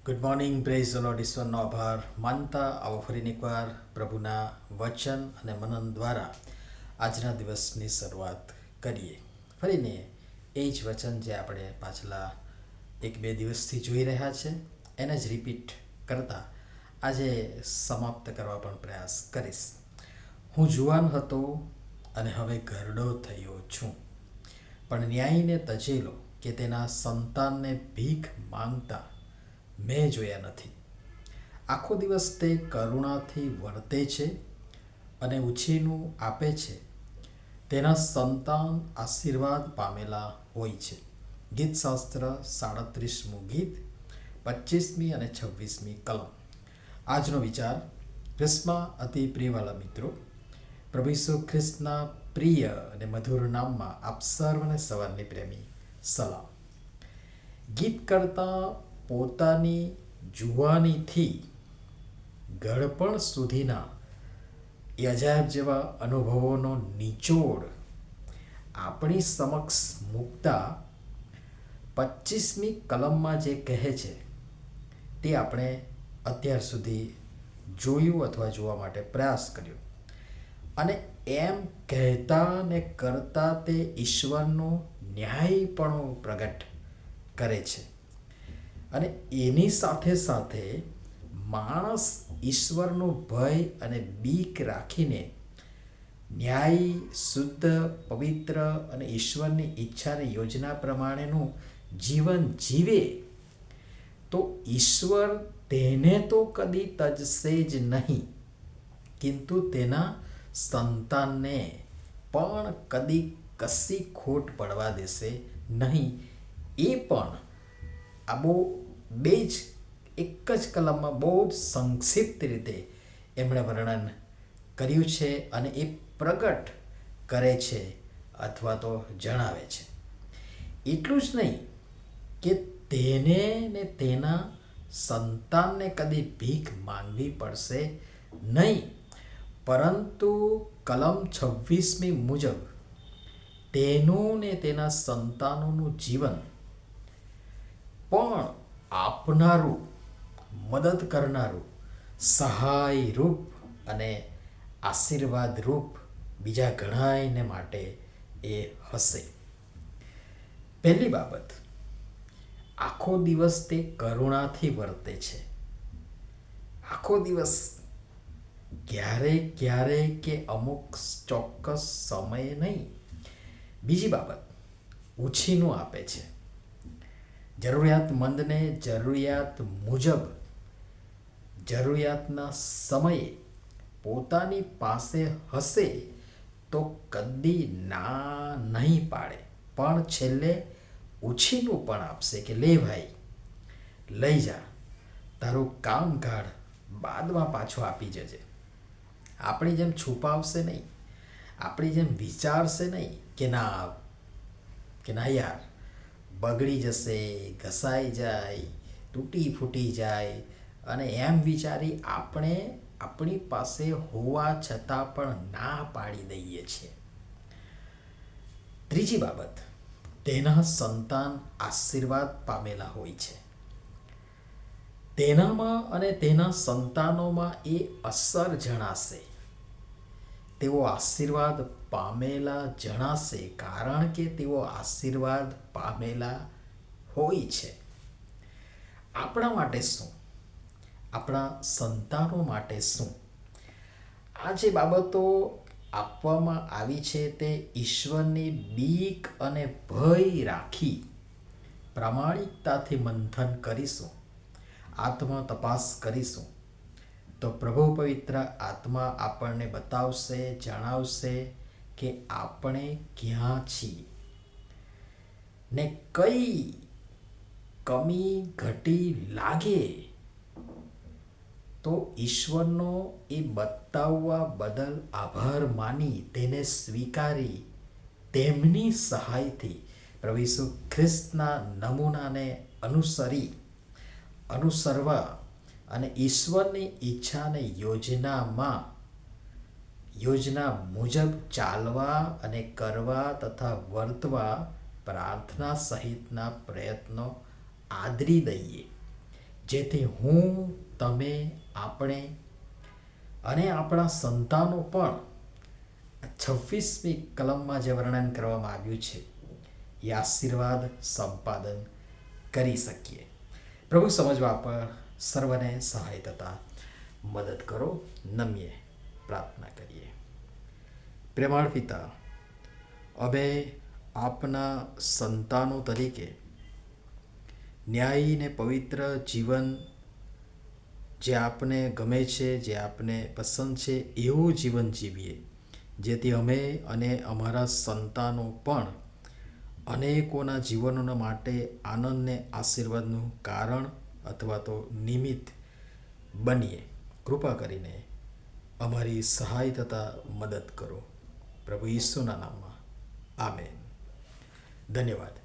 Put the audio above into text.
Good morning, praise the lord. ઈશ્વરનો આભાર માનતા આવો ફરીને એકવાર પ્રભુના વચન અને મનન દ્વારા આજના દિવસની શરૂઆત કરીએ. ફરીને એ જ વચન જે આપણે પાછલા 1-2 દિવસથી જોઈ રહ્યા છે એને જ રિપીટ કરતા આજે સમાપ્ત કરવા પણ પ્રયાસ કરીશ. હું જુવાન હતો અને હવે ઘરડો થયો છું, પણ ન્યાયને તજેલો કે તેના સંતાનને ભીખ માંગતા મેં જોયા નથી. આખો દિવસ તે કરુણાથી વર્તે છે અને ઉછીનું આપે છે. તેના સંતાન આશીર્વાદ પામેલા હોય છે. ગીતશાસ્ત્ર 37મું ગીત 25મી અને 26મી કલમ. આજનો વિચાર. ખ્રિસ્તમાં અતિ પ્રિયવાલા મિત્રો, પ્રભુ ઈસુ ખ્રિસ્તના પ્રિય અને મધુર નામમાં આપ સર્વને સવારની પ્રેમી સલામ. ગીત કરતા પોતાની જુવાનીથી ગળપણ સુધીના એ અજાયબ જેવા અનુભવોનો નિચોડ આપણી સમક્ષ મૂકતા 25મી કલમમાં જે કહે છે તે આપણે અત્યાર સુધી જોયું અથવા જોવા માટે પ્રયાસ કર્યો. અને એમ કહેતા ને કરતા તે ઈશ્વરનો ન્યાયપણું પ્રગટ કરે છે. અને એની સાથે સાથે માણસ ઈશ્વરનો ભય અને બીક રાખીને ન્યાયી, શુદ્ધ, પવિત્ર અને ઈશ્વરની ઈચ્છાની યોજના પ્રમાણેનું જીવન જીવે તો ઈશ્વર તેને તો કદી તજશે જ નહીં, કિંતુ તેના સંતાનને પણ કદી કશી ખોટ પડવા દેશે નહીં. એ પણ આ બે જ એક જ કલમમાં બહુ જ સંક્ષિપ્ત રીતે એમણે વર્ણન કર્યું છે અને એ પ્રગટ કરે છે અથવા તો જણાવે છે. એટલું જ નહીં કે તેને ને તેના સંતાનને કદી ભીખ માંગવી પડશે નહીં, પરંતુ કલમ 26મી મુજબ તેનું ને તેના સંતાનોનું જીવન પણ આપનારું, મદદ કરનારું, સહાયરૂપ અને આશીર્વાદરૂપ બીજા ઘણાયને માટે એ હશે. પહેલી બાબત, આખો દિવસ તે કરુણાથી વર્તે છે. આખો દિવસ, ક્યારેક કે અમુક ચોક્કસ સમયે નહીં. બીજી બાબત, ઉછીનું આપે છે. જરૂરિયાતમંદને જરૂરિયાત મુજબ જરૂરિયાતના સમયે પોતાની પાસે હશે તો કદી ના નહીં પાડે, પણ છેલ્લે ઉછીનું પણ આપશે કે લે ભાઈ, લઈ જા, તારું કામ કાઢ, બાદમાં પાછો આપી જજે. આપણી જેમ છુપાવશે નહીં, આપણી જેમ વિચારશે નહીં કે ના યાર બગડી જશે, ઘસાઈ જાય, તૂટી ફૂટી જાય, અને એમ વિચારી આપણે આપણી પાસે હોવા છતાં પણ ના પાડી દઈએ છીએ. ત્રીજી બાબત, તેના સંતાન આશીર્વાદ પામેલા હોય છે. તેનામાં અને તેના સંતાનોમાં એ અસર જણાશે. તેઓ આશીર્વાદ પામેલા જણાશે કારણ કે તેઓ આશીર્વાદ પામેલા હોય છે. આપણા માટે શું? આપણા સંતાનો માટે શું? આ જે બાબતો આપવામાં આવી છે તે ઈશ્વરની બીક અને ભય રાખી પ્રામાણિકતાથી મંથન કરીશું, આત્મા તપાસ કરીશું, તો પ્રભુ પવિત્ર આત્મા આપણને બતાવશે, જણાવશે કે આપણે ક્યાં છીએ ને કઈ કમી ઘટી લાગે તો ઈશ્વરનો એ બતાવવા બદલ આભાર માની તેને સ્વીકારી તેમની સહાયથી પ્રભુ ઈસુ ખ્રિસ્તના નમૂનાને અનુસરવા અને ઈશ્વરની ઈચ્છાને યોજના મુજબ ચાલવા અને કરવા તથા વર્તવા પ્રાર્થના સહિતના પ્રયત્નો આદરી દઈએ. જેથી હું, તમે, આપણે અને આપણા સંતાનો પણ 26મી કલમમાં જે વર્ણન કરવામાં આવ્યું છે એ આશીર્વાદ સંપાદન કરી શકીએ. પ્રભુ સમજવા પર સર્વને સહાય થતા મદદ કરો. નમીએ પ્રાર્થના કરીએ. પ્રેમાળ પિતા, અમે આપના સંતાનો તરીકે ન્યાયી ને પવિત્ર જીવન, જે આપને ગમે છે, જે આપને પસંદ છે, એવું જીવન જીવીએ, જેથી અમે અને અમારા સંતાનો પણ અનેકોના જીવનોના માટે આનંદને આશીર્વાદનું કારણ અથવા તો નિમિત્ત બનીએ. કૃપા કરીને અમારી સહાય થતા મદદ કરો. પ્રભુ ઈસુના નામમાં આમેન. ધન્યવાદ.